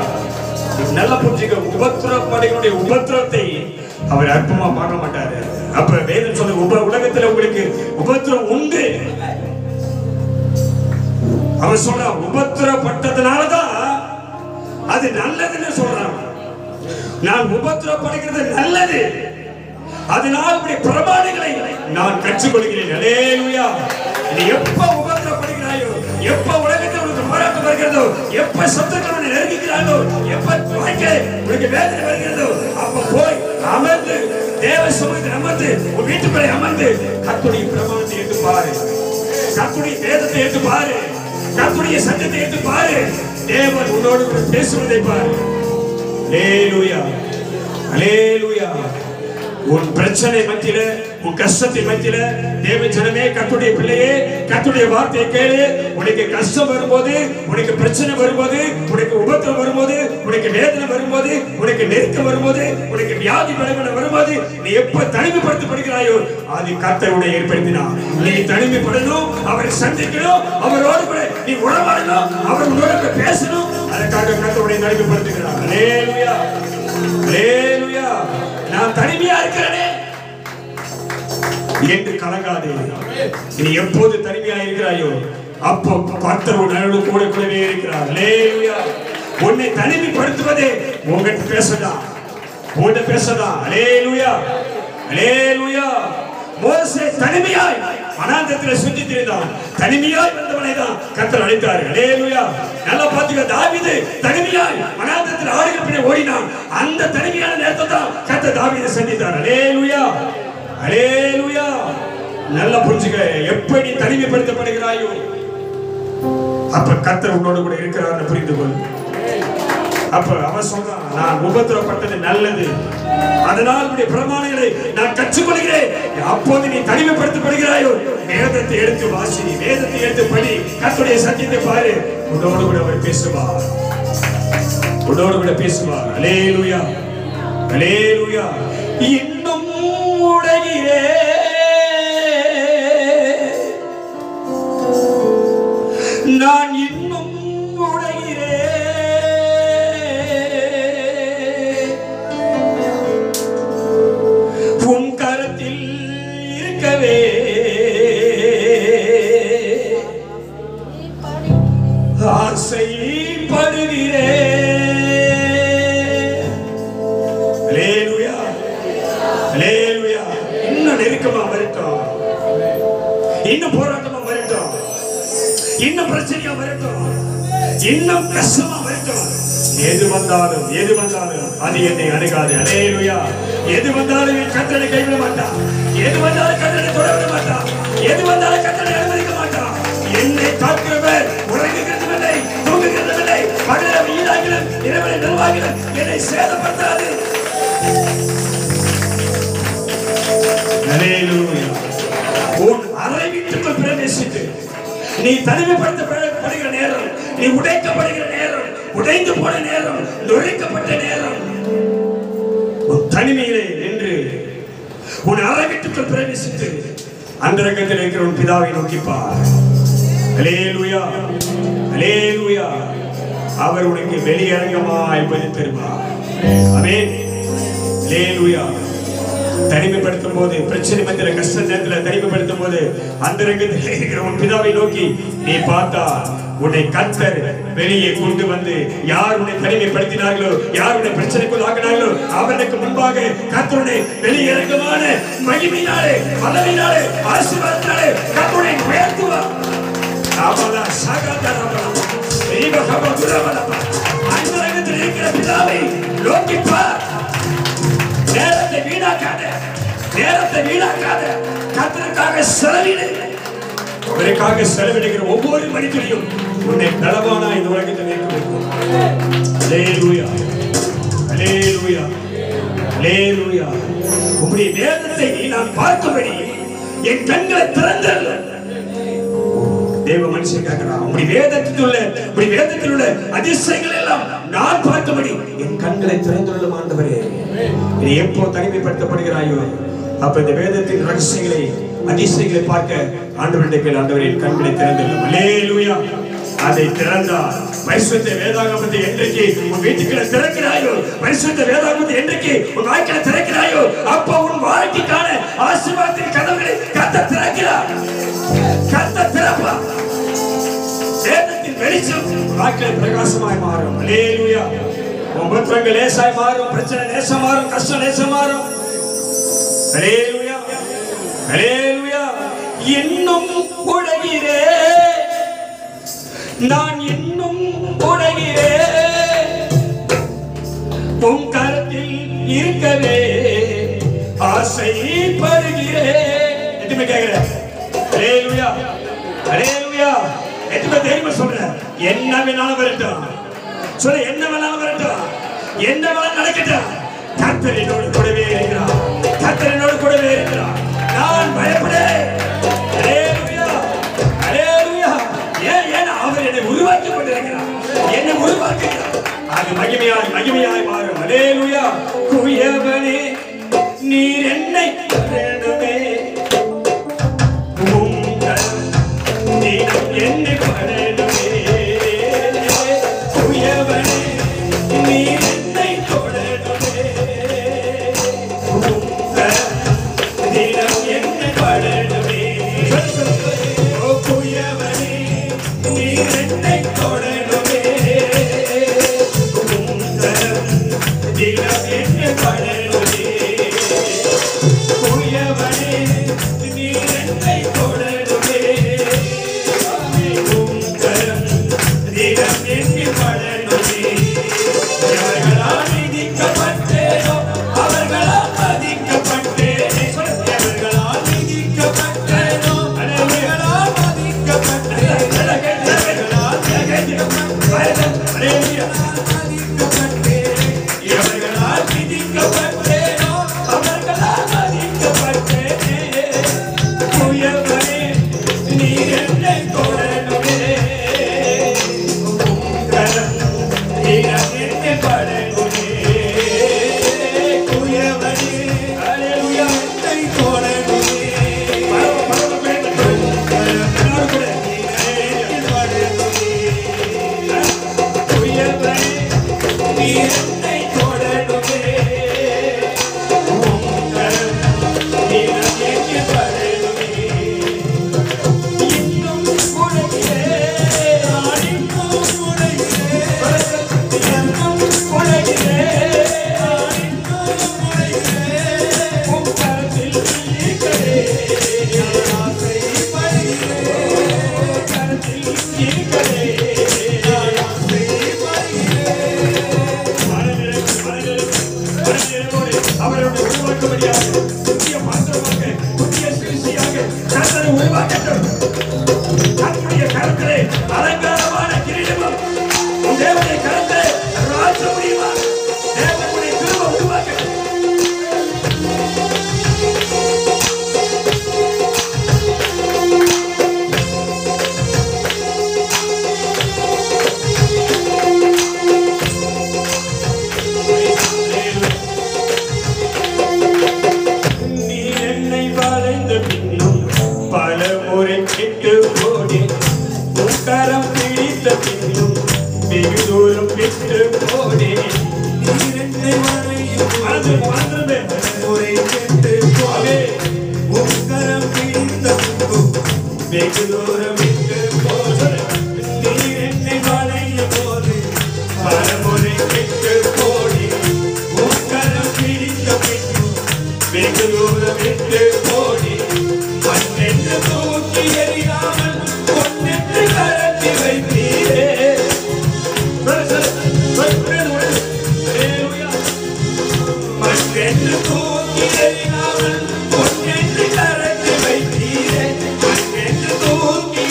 நல்ல புரிஞ்சுக்க. உபத்திரப்படுகிற உபத்திரத்தை அவர் அற்பமா பார்க்க மாட்டாரு. அப்ப வேதம் சொல்ல, உலகத்துல உங்களுக்கு உபத்திரம் உண்டு. அவர் சொல்ற, உபத்திரப்பட்டதுனாலதான் அது நல்லதுன்னு சொல்றான். நான் உபத்திரப்படுகிறது நல்லது, அதனால் இப்படி பிரமாணங்களை நான் கற்றுக்கொள்கிறேன். அல்லேலூயா. நீ எப்ப உபத்திரப்படுகிறாயோ, எப்ப உலகத்தில் உனக்கு போராட்டம் வருகிறதோ, எப்ப சத்துக்கள் நெருங்குகிறாயோ, எப்ப வாழ்க்கை உனக்கு வேதனை வருகிறதோ, அப்ப போய் அமர்ந்து தேவ சமூகத்தில் அமர்ந்து உன் வீட்டுக்குள்ளே அமர்ந்து கர்த்தருடைய பிரமாணத்தை ஏற்று பாரு, கர்த்தருடைய வேதத்தை ஏற்று பாரு, கர்த்தருடைய சத்தத்தை ஏற்று பாரு. தேவன் உன்னோடு கூட பேசுவதை பாரு. அல்லேலூயா. அல்லேலூயா. உன் பிரச்சனை மத்தியில உன் கஷ்டத்தின் மத்தியில தேவ ஜனமே, கர்த்தருடைய பிள்ளையே, கர்த்தருடைய வார்த்தையை கேளு. உனக்கு கஷ்டம் வரும்போது, உனக்கு பிரச்சனை வரும்போது, உனக்கு உபத்திரம் வரும்போது, உனக்கு வேதனை வரும்போது, உனக்கு நெருக்கம் வரும்போது, உனக்கு வியாதி பலவீனம் வரும்போது, நீ எப்ப தனிமைப்படுத்தப்படுகிறாயோ அது கர்த்தருடைய ஏற்படுத்தினார். நீ தனிமைப்படணும், அவரை சந்திக்கணும், அவரோடு கூட நீ உறவாடணும், அவர் உன்னோட பேசணும். அதற்காக கர்த்தருடைய தனிமைப்படுத்துகிறார். அல்லேலூயா, அல்லேலூயா. நான் தனிமையா இருக்கிறேனே என்று கலங்காதே. நீ எப்போது தனிமையா இருக்கிறாயோ அப்போ கர்த்தர் உன்னோடு கூட கூடவே இருக்கிறார். அல்லேலூயா. உன்னை தனிமைப்படுத்துவதே உங்ககிட்ட பேசலாம், உன்கிட்ட பேசலாம். அல்லேலூயா, அல்லேலூயா. மோசே தனிமையாய் வனாந்தரத்தில் சுற்றி திரிந்தான். தனிமையாய் வந்தவனை தான் கர்த்தர் அழைத்தார். அல்லேலூயா. நல்லா பாத்துக்க, தாவீது தனிமையாய் வனாந்தரத்தில் ஆடுகள் பின்னே ஓடினான். அந்த தனிமையான நேரத்தை தான் கர்த்தர் தாவீதை சந்தித்தார். அல்லேலூயா, அல்லேலூயா. நல்லா புரிஞ்சுக்க, எப்படி தனிமைப்படுத்தப்படுகிறாயோ அப்ப கர்த்தர் உன்னோடு கூட இருக்கிறார் புரிந்து கொள். அப்ப அவன் சொல்றான், நான் உபத்திரப்பட்டது நல்லது, அதனால் உடைய பிரமாணங்களை நான் கற்றுக்கொள்கிறேன். அப்போது நீ தனிமைப்படுத்தப்படுகிறாயோ வேதத்தை எடுத்து வாசி, வேதத்தை எடுத்து படி, கர்த்தருடைய சத்தியத்தை பாரு. உன்னோடு கூட அவர் பேசுவார், உன்னோடு கூட பேசுவார். அல்லேலூயா, அல்லேலூயா. இன்னும் உடைகிறே நான், இன்னும் உடைகிறே உன் கரத்தில் இருக்கவே ஆசைப்படுகிறே. அல்லேலூயா, அல்லேலூயா. இன்னும் நெருக்கமா வரட்டும், இன்னும் போராட்டமா வரட்டும், இன்னும் பிரச்சனையா வரட்டும், இன்னும் கஷ்டமா வரட்டும். எது வந்தாலும், எது வந்தாலும் அது என்னை அணுகாது. அல்லேலூயா. எது வந்தாலும் கர்த்தரை கைவிட மாட்டான், எது வந்தாலும் கர்த்தரை தொடவிட மாட்டான், எது வந்தாலும் கர்த்தரை அனுமதிக்க மாட்டான். என்னை காக்கிறவர் உறங்குகிறதில்லை, தூங்குகிறதில்லை, பகலை வீணாகிலும் இரவலை நிர்வாகிலும் என்னை சேதப்படுத்தாது. அல்லேலூயா. உன் அறை வீட்டுக்குள் பிரவேசித்து நீ தனிமைப்படுத்தப்படுகிற நேரம், நீ உடைக்கப்படுகிற நேரம், உடைந்து போன நேரம், நொறுக்கப்பட்ட நேரம், தனிமையிலே நின்று உன் அறை வீட்டுக்குள் பிரவேசித்து அந்தரங்கத்தில் இருக்கிற உன் பிதாவை நோக்கி பார். அல்லேலூயா, அல்லேலூயா. அவர் உனக்கு வெளியரங்கமாய் பதில் தருவார். ஆமென். அல்லேலூயா. தனிமைப்படுத்தும் போது, பிரச்சனை மத்தியில கஷ்ட நேரத்தில் தனிமைப்படுத்தும் போது அந்த ரங்கத்தில் இருக்கிற உன் பிதாவை நோக்கி நீ பார்த்தா உன்னை கர்த்தர் வெளியே கொண்டு வந்து, யார் உன்னை தனிமைப்படுத்தினார்களோ, யார் உன்னை பிரச்சனைக்குள் ஆக்கினார்களோ அவர்களுக்கு முன்பாக கர்த்தருடைய வெளியரங்கமான மகிமையினாலே, வல்லமையினாலே, ஆசீர்வாதத்தினாலே கர்த்தரை உயர்த்துவார். ஆமாடா, சாகாதாரா, அந்த ரங்கத்தில் இருக்கிற பிதாவை நோக்கி பார். நேரத்தை வீணாக்காத, நேரத்தை வீணாக்காத. கர்த்தருக்காக செலவிடு. அவருக்காக செலவிடுகிற ஒவ்வொரு மனிதனையும் உன்னை பலவானா இந்த உலகத்தில் நிற்க வைக்கும். அல்லேலூயா, அல்லேலூயா, அல்லேலூயா. உம்முடைய வேதத்தை நான் பார்க்கும்படி என் கண்களை திறந்தல்ல. தேவ மனுஷன் கேட்கிறான், உம்முடைய வேதத்தில் உள்ள அதிசயங்கள் எல்லாம் நான் பார்க்கும்படி என் கண்களை திறந்துள்ள ஆண்டவரே. நீ எப்போ தனிமைப்படுத்தப்படுகிறாயோ அப்ப இந்த வேதத்தின் ரகசியங்களை, அதிசயங்களை பார்க்க ஆண்டவருடைய ஆண்டவரின் கண்களை திறந்துள்ளோம். அல்லேலூயா. அதை திறந்தார். பரிசுத்த வேதாகமத்தை என்றைக்கு உன் வீட்டுக்குள்ள திறக்கிறாயோ, பரிசுத்த வேதாகமத்தை என்றைக்கு உன் வாழ்க்கையில திறக்கிறாயோ அப்ப உன் வாழ்க்கைக்கான ஆசீர்வாதத்தின் கதவுகளை கர்த்தர் திறக்கிறார். கர்த்தர் திறப்பார். வேதத்தின் வெளிச்சம் வாழ்க்கையில பிரகாசமாய் மாறும். அல்லேலூயா. உபத்திரங்கள் லேசாய் மாறும், பிரச்சனை லேசா மாறும், கஷ்டம் லேசா மாறும். அல்லேலூயா, அல்லேலூயா. இன்னும் உடைகிறே நான், இன்னும் உடைகிறே உன் கரத்தில் இருக்கவே ஆசைப்படுகிறே. எதுவுமே கேட்கிற. அல்லேலூயா, அல்லேலூயா. எதுவுமே தெரியுமா சொல்ற, என்ன வேணாலும் வரட்டும் சொல்ல, என்ன வேணாலும் வரட்டும், என்ன வேணாலும் நடக்கட்டும், கர்த்தர் என்னோடு கூடவே இருக்கிறார், கர்த்தர் என்னோடு கூடவே இருக்கிறார். நான் பயப்படேன். ஹalleluya ஹalleluya. ஏன் அவர் என்னை உருவாக்கி கொண்டிருக்கிறார், என்னை உருவாக்குகிறார். அது மகிமையாய் மகிமையாய் மாறும். ஹalleluya. குயவனே நீர் என்னை படணுமே, என்னை படணுமே. குயவனே நீர் என்னை தொடணுமே, தினம் என்னை படணுமே. குயவனே நீர் என்னை தொடணுமே, தினம் என்னை படணுமே. குயவனே நீர் என்னை தொடணுமே, தினம் என்னை படணுமே. எவர்களால் விதிக்கப்பட்டேனோ அவர்களால் மதிக்கப்பட்டேனே, எவர்களால் விதிக்கப்பட்டேனோ அவர்களால் மதிக்கப்பட்டேனே, எவர்களால் எவர்களால் விதிக்கப்பட்டேனோ அவர்களால் மதிக்கப்பட்டேனே. குயவனே நீர் என்னை தொடணுமே, தினம் என்னை படணுமே. குயவனே ஹalleluya என்னை தொடணுமே, குயவனே நீர் என்னை தொடணுமே, தினம் என்னை படணுமே. இன்னும் உலகிலே நான் இன்னும் உலகிலே, இன்னும் உலகிலே நான் இன்னும் உலகிலே, உம் கரத்தில் இருக்கிறே நான் ஆசைப்படுகிறேன், கரத்தில் இருக்கிறே நான் ஆசைப்படுகிறேன். மனதிலே அவருடைய உருவாக்கும்படியாக புதிய பாத்திரமாக புதிய சிகிச்சையாக கர்த்தரை உருவாக்கட்டும். நம்முடைய கரத்திலே அலங்காரமான கிரீடமும் தேவனுடைய கரத்திலே ராஜ முடியுமா தேவனுடைய கிருபை உருவாக்கட்டும். நீர் என்னை வளைந்த பின்னும் பல முறை கெட்டு போனே, கரம் பிடித்த பின்னும் வெகு தூரம் விட்டு போனே. நீர் என்னை வளையும் முறை கெட்டு போனே, கரம் பிடித்த பின்னும் வெகு தூரம் விட்டு போனே. நீர் என்னை வளையும் போது பல முறை கெட்டு போனே, கரம் பிடித்த பின்னும் வெகு தூரம் விட்டு போனே. மண்ணென்று தூக்கி எறியாமல் பொன்னென்று கரத்தி வைத்தீரே. மண்ணென்று தூக்கி எறியாமல் பொன்னென்று கரத்தி வைத்தீரே, மண்ணென்று தூக்கி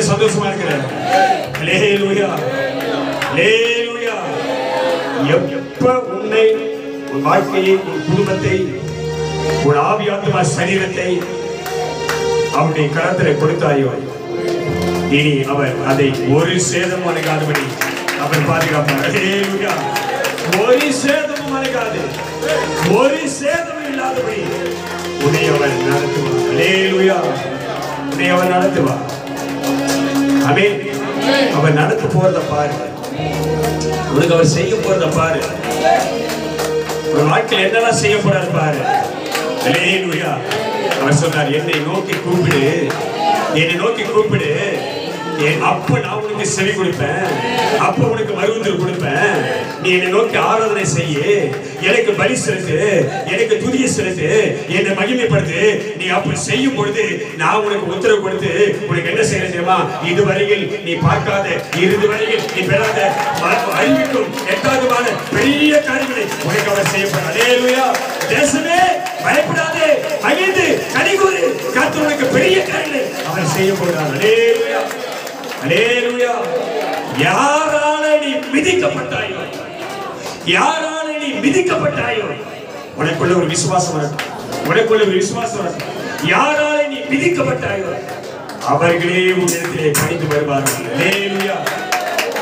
சந்தோஷமா இருக்கிறேன். ஹல்லேலூயா ஹல்லேலூயா. எப்ப உன்னை உன் வாழ்க்கையை உன் குடும்பத்தை உன் ஆவி ஆத்மா சரீரத்தை அவருடைய கரத்திலே கொடுத்தாயோ இனி அவர் அதை ஒரு சேதம் அணுகாதபடி அவர் பாதுகாப்பார். ஹல்லேலூயா. ஒரு சேதமும் அணுகாது, ஒரு சேதமும் இல்லாதபடி உன்னை அவர் நடத்துவார். ஹல்லேலூயா. உன்னை அவர் நடத்துவார். ஆமென். அவர் நடத்த போறத பாரு, உனக்கு அவர் செய்ய போறத பாரு, ஒரு வாழ்க்கையில் என்னெல்லாம் செய்ய போறாரு பாரு. ஹல்லேலூயா. அவர் சொன்னார், என்னை நோக்கி கூப்பிடு, என்னை நோக்கி கூப்பிடு, அப்ப நான் உனக்கு செவி கொடுப்பேன், அப்ப உனக்கு மறுவுதல் கொடுப்பேன். நீ என்னை நோக்கி ஆராதனை செய்ய, எனக்கு பலி செலுத்து, எனக்கு துதியை செலுத்து, என்னை மகிமைப்படுத்து. நீ அப்படி செய்யும் பொழுது நான் உனக்கு உத்தரவு கொடுத்து உனக்கு என்ன செய்ய தெரியுமா? இதுவரையில் நீ பார்க்காத, இதுவரையில் நீ பெறாத, அறிவிக்கும் எட்டாவதுமான பெரிய காரியங்களை உனக்கு அவர் செய்யப்படும். ஹல்லேலூயா. தேசமே பயப்படாதே, மகிழ்ந்து கனிகூறு, கர்த்தர் உனக்கு பெரிய காரியங்களை அவர் செய்ய போகிறார். ஹல்லேலூயா ஹல்லேலூயா. யாரால நீ மிதிக்கப்பட்டாயோ, யாரால நீ மிதிக்கப்பட்டாயோ, உனக்குள்ள ஒரு விசுவாசம் வரட்டும், உனக்குள்ள ஒரு விசுவாசம் வரட்டும். யாரால நீ மிதிக்கப்பட்டாயோ அவர்களே உன்னிடத்திலே பணிந்து வருவார்கள். ஹல்லேலூயா.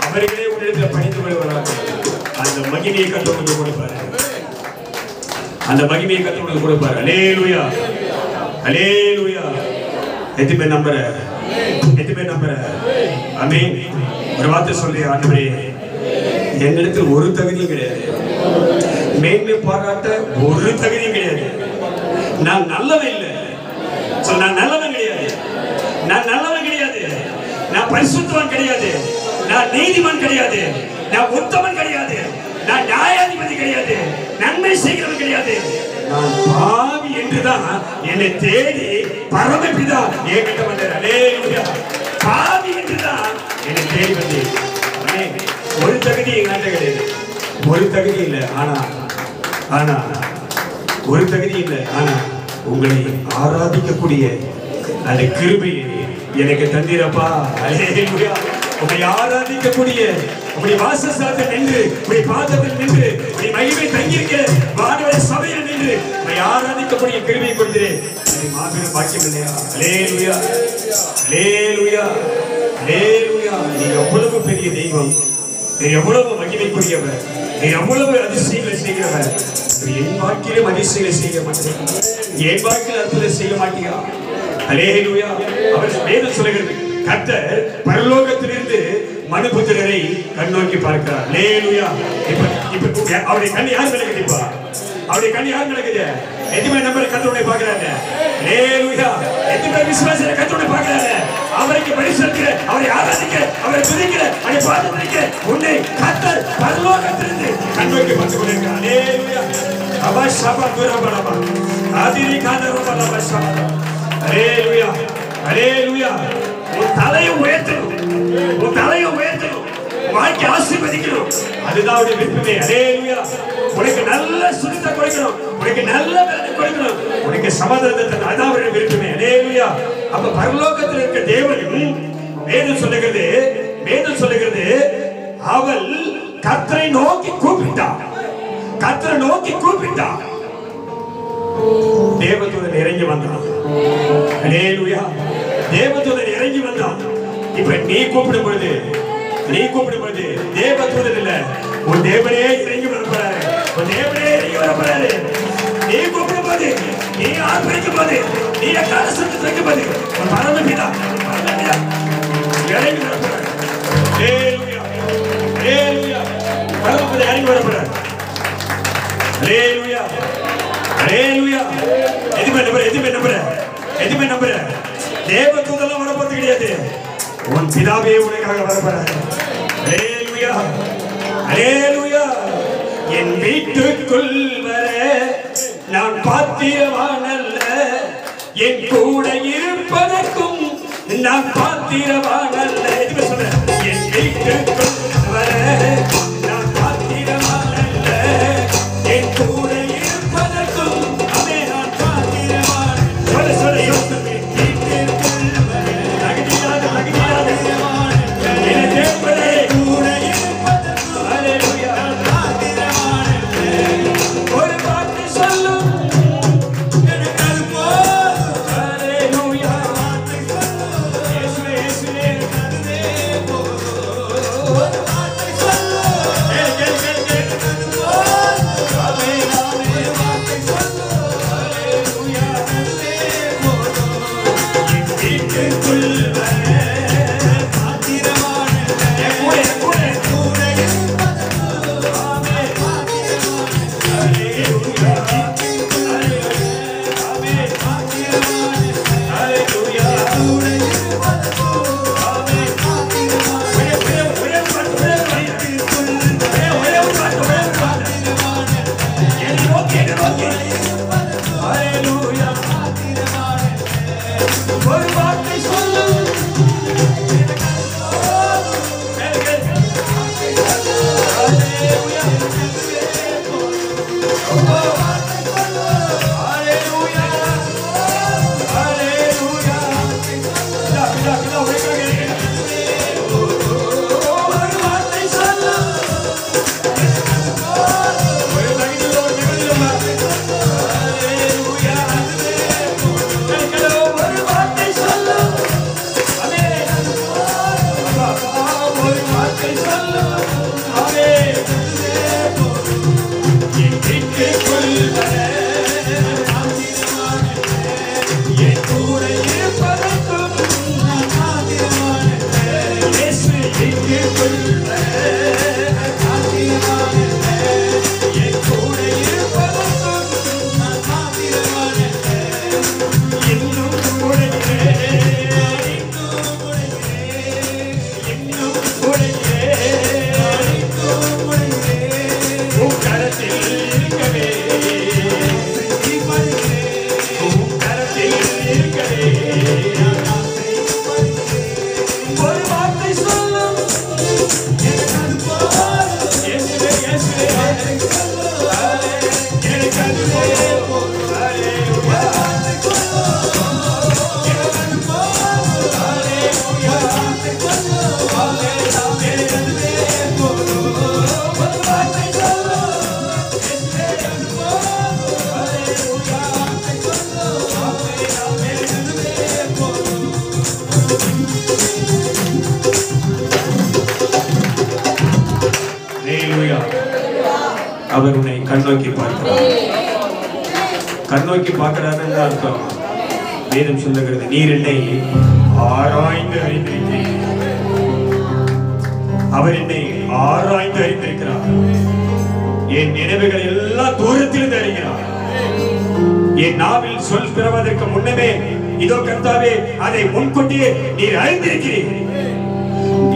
அவர்களே உன்னிடத்திலே பணிந்து வருவார்கள். அந்த மகிமையை கர்த்தர் கொடுப்பார், அந்த மகிமையை கர்த்தர் கொடுப்பார். ஹல்லேலூயா ஹல்லேலூயா. எத்தனை பேர் நம்புற? எத்தனை பேர் நம்புற? ஆமென். ஒரு வார்த்தை சொல்லி, ஆண்டவரே என்னிடத்தில் ஒரு தகுதியும் கிடையாது, மேன்மை பாராட்ட ஒரு தகுதியும் கிடையாது, நான் நல்லவன் இல்லை, நான் நல்லவன் கிடையாது, நான் நல்லவன் கிடையாது, நான் பரிசுத்தவன் கிடையாது, நான் நீதிமான் கிடையாது, நான் உத்தமன் கிடையாது, நான் நியாயாதிபதி கிடையாது, நன்மை செய்கிறவன் கிடையாது, நான் பாவி என்றுதான் என்னை தேடி பரமபிதா என்கிட்ட வந்தார். ஹல்லேலூயா. பாவி என்றுதான் என்னை தேடி வந்தேன். ஒரு தகுதி என்கிட்ட கிடையாது, ஒரு தகுதி இல்லை, ஆனா ஒரு தகுதி இல்லை, ஆனா உங்களை ஆராதிக்கக்கூடிய அந்த கிருபையை எனக்கு தந்தீரப்பா. ஹல்லேலூயா. உங்களை ஆராதிக்கக்கூடிய உங்களுடைய வாசஸ்தலத்தில் நின்று, உங்களுடைய பாதத்தில் நின்று, உங்களுடைய மகிமை தங்கியிருக்க வானவரை சபையில் நின்று உங்களை ஆராதிக்கக்கூடிய கிருபையை கொடுக்கிறேன். மாபெரும் பாக்கியம் இல்லையா? ஹல்லேலூயா ஹல்லேலூயா ஹல்லேலூயா. நீ எவ்வளவு பெரிய தெய்வம், நீ எவ்வளவு மகிமைக்குரியவர், நீ எவ்வளவு அதிசயங்களை செய்கிறவர். என் வாழ்க்கையிலும் அதிசயங்களை செய்ய மாட்டேன், என் வாழ்க்கையில் அற்புதம் செய்ய மாட்டியா? ஹல்லேலூயா. அவர் வேதம் சொல்லுகிறது, கர்த்தர் பரலோகத்திலிருந்து மனுபுத்திரரை கண்ணோக்கி பார்க்கிறார். ஹல்லேலூயா. இப்ப அவருடைய கண் யார் மேல கிடைப்பா? அவருடைய கண் யார் மேல கிடையாது? எதுமே நம்பர் கர்த்தரை பார்க்கறாங்க. ஹalleluya. எதுமே விசுவாசத்தை கர்த்தரை பார்க்கறாங்க. அவருக்கு பரிசுத்தர், அவரை ஆராதிக்க, அவரை துதிக்க, அவரை பாடுவதற்கு உன்னை கர்த்தர் பரலோகத்திலிருந்து கண்ணோக்கி பார்த்துக் கொண்டிருக்கிறார். ஹalleluya. அபஷபா துரபலபா ஆதிரி காதரபலபா ஷபா. ஹalleluya. ஹalleluya. உன் தலையை உயர்த்தணும். உன் தலையை உயர்த்தணும். வாழ்க்கை ஆசீர்வதிக்கணும். அதுதான் அவருடைய விருப்பமே. ஹalleluya. உனக்கு நல்ல சுகத்தை கொடுக்கணும். உனக்கு நல்ல பலனை கொடுக்கணும். உனக்கு சமாதானத்தை அதான் அவருடைய விருப்பமே. ஹalleluya. அப்ப பரலோகத்தில் இருக்க தேவன் வேதம் சொல்லுகிறது அவள் கர்த்தரை நோக்கி கூப்பிட்டாள். கர்த்தரை நோக்கி கூப்பிட்டாள். தேவதூதன் இறங்கி வந்தான். ஹalleluya. தேவதூதன் இறங்கி வந்தான். இப்ப நீ கூப்பிடும் பொழுது தேவதூதன் இல்ல, உன் தேவனே இறங்கி வரப்போறாரு. உன் தேவனே இறங்கி வரப்போறாரு. நீ கூப்பிடும் போது, நீ ஆர்ப்பரிக்கும் போது, நீ எக்கால சத்தத்தை வைக்கும் போது உன் பரமபிதா இறங்கி வரப்போறாரு. ஹalleluya. ஹalleluya. பரமபிதா இறங்கி வரப்போறாரு. ஹalleluya. ஹalleluya. எதுமே நம்புற தேவதூதெல்லாம் வரப்போறது கிடையாது. உன் பிதாவே உனக்காக வரப்போறாரு. ஹalleluya. ஹalleluya. என் வீட்டுக்குள் வர நான் பாத்திரவான் அல்ல, என் கூட இருப்பதற்கும் நான் பாத்திரவான் அல்ல. எதுமே சொல்ற என் வீட்டுக்குள் வர நான் பாத்திரவான் அல்ல, என் கூட இருப்பதற்கும் அமே நான் பாத்திரவான். சொல்ல யோசிப்பே வீட்டுக்குள் வர தகுதியாத என் தேவனே கூட இருப்பதற்கும் ஹalleluya நான் பாத்திரவான் அல்ல. ஒரு வார்த்தை சொல்லும் எனக்கு அது போதும். ஹalleluya. வார்த்தை சொல்லும் இயேசுவே அதுவே போதும். ஒரு வார்த்தை சொல்லும் எனக்கு அது போதும். ஆமென் ஆமென். வார்த்தை சொல்லும் ஹalleluya அதுவே போதும். என் வீட்டுக்குள் வர பாத்திரவான் அல்ல, கூட இருப்பதற்கும் ஆமென் பாத்திரவான் ஹalleluya. ஆமென் பாத்திரவான் ஹalleluya. கூட இருப்பதற்கும் ஆமென் பாத்திரவான். ஒரே பாத்திரவான் என் நோக்கி ஹalleluya. ஒரு வார்த்தை சொல்லும் அவர் உன்னை கண்ணோக்கி பார்க்கிறார். கண்ணோக்கி பார்க்கிறாருன்னு அர்த்தம். வேதம் சொல்லுகிறது, நீர் என்னை ஆராய்ந்து அறிந்திருக்கிறீர். அவர் என்னை ஆராய்ந்து அறிந்திருக்கிறார். என் நினைவுகள் எல்லாம் தூரத்திலிருந்து அறிகிறார். என் நாவில் சொல் பிறவதற்கு முன்னமே இதோ கர்த்தாவே அதை முன்கூட்டியே நீர் அறிந்திருக்கிறீர்.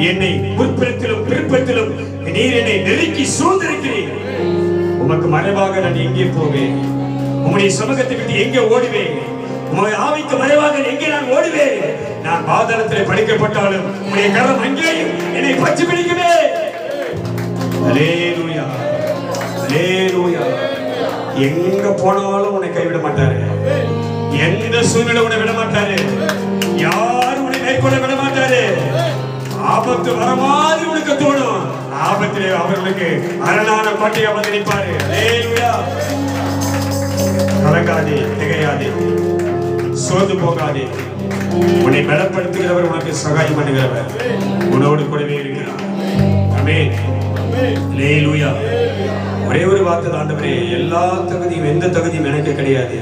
என்னை முற்பிறத்திலும் பிற்பத்திலும் நீர் என்னை நெருக்கி சூழ்ந்திருக்கிறீர். உமக்கு மறைவாக நான் எங்கே போவேன்? உம்முடைய சமூகத்தை விட்டு எங்கே ஓடுவேன்? உம்முடைய ஆவிக்கு மறைவாக எங்கே நான் ஓடுவேன்? நான் பாதாளத்திலே படைக்கப்பட்டாலும் உம்முடைய கரம் அங்கேயும் என்னை பற்றி பிடிக்குமே. அல்லேலூயா, அல்லேலூயா. எங்க போனாலும் உன்னை கைவிட மாட்டாரு. எந்த சூழ்நிலை உன்னை விட மாட்டாரு. யாரும் உன்னை கைகொள்ள விட மாட்டாரு. ஆபத்து வர மாதிரி உனக்கு தோணும். ஆபத்திலே அவர்களுக்கு அரணான கோட்டையை வந்து நிற்பாரு. அல்லேலூயா. கலங்காதே, திகையாதே, சோர்ந்து போகாதே. உன்னை பலப்படுத்துகிறவர், உனக்கு சகாயம் பண்ணுகிறவர், உன்னோடு கூடவே இருக்கிறார். ஆமென். அல்லேலூயா. ஒரே ஒரு வார்த்தை, ஆண்டவரே, எல்லா தகுதியும் எந்த தகுதியும் எனக்கு கிடையாது,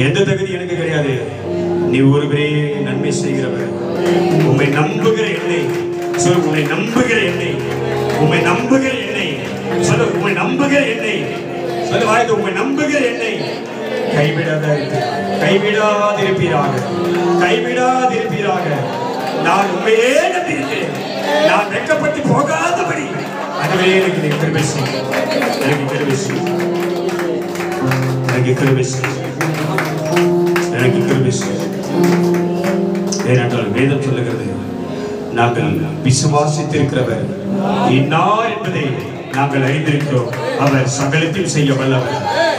எந்த தகுதி எனக்கு கிடையாது. நீ ஒருவரே நன்மை செய்கிறவர். உம்மை நம்புகிற என்னை சொல். உம்மை நம்புகிற என்னை, உம்மை நம்புகிற என்னை சொல்ல. உம்மை நம்புகிற என்னை சொல்ல. வாய்த்து உம்மை நம்புகிற என்னை கைவிடாதிருப்பீராக, கைவிடாதிருப்பீராக. நான் உண்மையே நம்பியிருக்கிறேன். நான் வெட்கப்பட்டு போகாதபடி அதுவே எனக்கு நீ கிருபை செய். எனக்கு கிருபை செய். எனக்கு கிருபை செய். எனக்கு கிருபை செய். ஏனென்றால் வேதம் சொல்லுகிறது, நாங்கள் விசுவாசித்திருக்கிறவர் இன்னார் என்பதை நாங்கள் அறிந்திருக்கிறோம். அவர் சகலத்தையும் செய்ய வல்லவர்.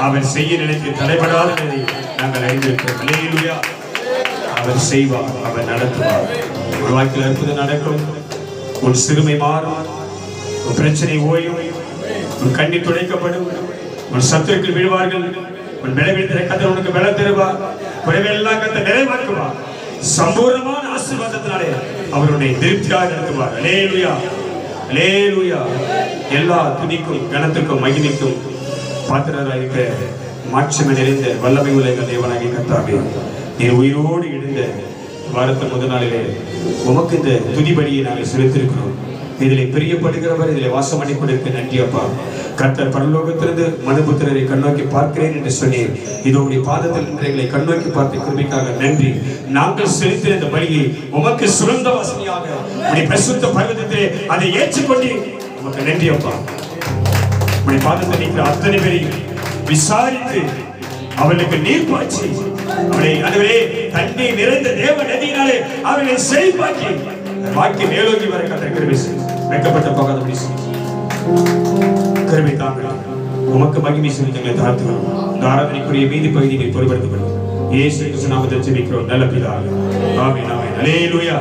அவர் செய்ய நினைத்து தடைபடாததை நாங்கள் அறிந்திருக்கிறோம். அல்லேலூயா. அவர் செய்வார், அவர் நடத்துவார். உன் வாழ்க்கையில் அற்புதம் நடக்கும். உன் சிறுமை மாறும், உன் பிரச்சனை ஓயும், உன் கண்ணீர் துடைக்கப்படும், உன் சத்துருக்கள் விழுவார்கள், உன் பலவீனத்தை கர்த்தர் உனக்கு பலம் தருவார். குறைவெல்லாம் கர்த்தர் நிறைவாக்குவார். சம்பூர்ணமான ஆசீர்வாதத்தினாலே அவர் உன்னை திருப்தியாக நடத்துவார். அல்லேலூயா, அல்லேலூயா. எல்லா துதிக்கும் கனத்துக்கும் மகிமைக்கும் பாத்திரராக இருக்க மாட்சிமை நிறைந்த வல்லமை உள்ள தேவனாகிய கர்த்தாவே, நீர் உயிரோடு எழுந்த வாரத்தின் முதல் நாளிலே உமக்கு இந்த துதிபடியை நாங்கள் செலுத்திருக்கிறோம். இதிலே பிரியப்படுகிறவர், இதிலே வாசம் பண்ணி கொண்டிருக்க நன்றி அப்பா. கர்த்தர் பரலோகத்திலிருந்து மனுபுத்திரரை கண்ணோக்கி பார்க்கிறேன் என்று சொன்னீர். இதோ உடைய பாதத்தில் நின்று எங்களை கண்ணோக்கி பார்த்த கிருபைக்காக நன்றி. நாங்கள் செலுத்தின இந்த பலியை உமக்கு சுரந்த வாசனையாக உடைய பரிசுத்த பர்வதத்திலே அதை ஏற்றுக்கொண்டு உமக்கு நன்றி அப்பா. உடைய பாதத்தில் நிற்கிற அத்தனை பேரையும் விசாரித்து அவர்களுக்கு நீர் பாய்ச்சி அவளை அதுவே தண்ணி நிறைந்த தேவ நதியினாலே அவர்களை செழிப்பாக்கி வாக்கி மேலோங்கி வர கர்த்தர் கிருபை செய்யும். வைக்கப்பட்ட போகாதபடி கிருபை தாங்கள். உமக்கு மகிமை செலுத்தி எங்களை தாழ்த்துகிறோம். இந்த ஆராதனைக்குரிய மீதி பகுதியை பொறுப்படுத்தப்படும். இயேசு கிறிஸ்து நாமத்தில் ஜெபிக்கிறோம் நல்ல பிதாவே. ஆமென், ஆமென். அல்லேலூயா.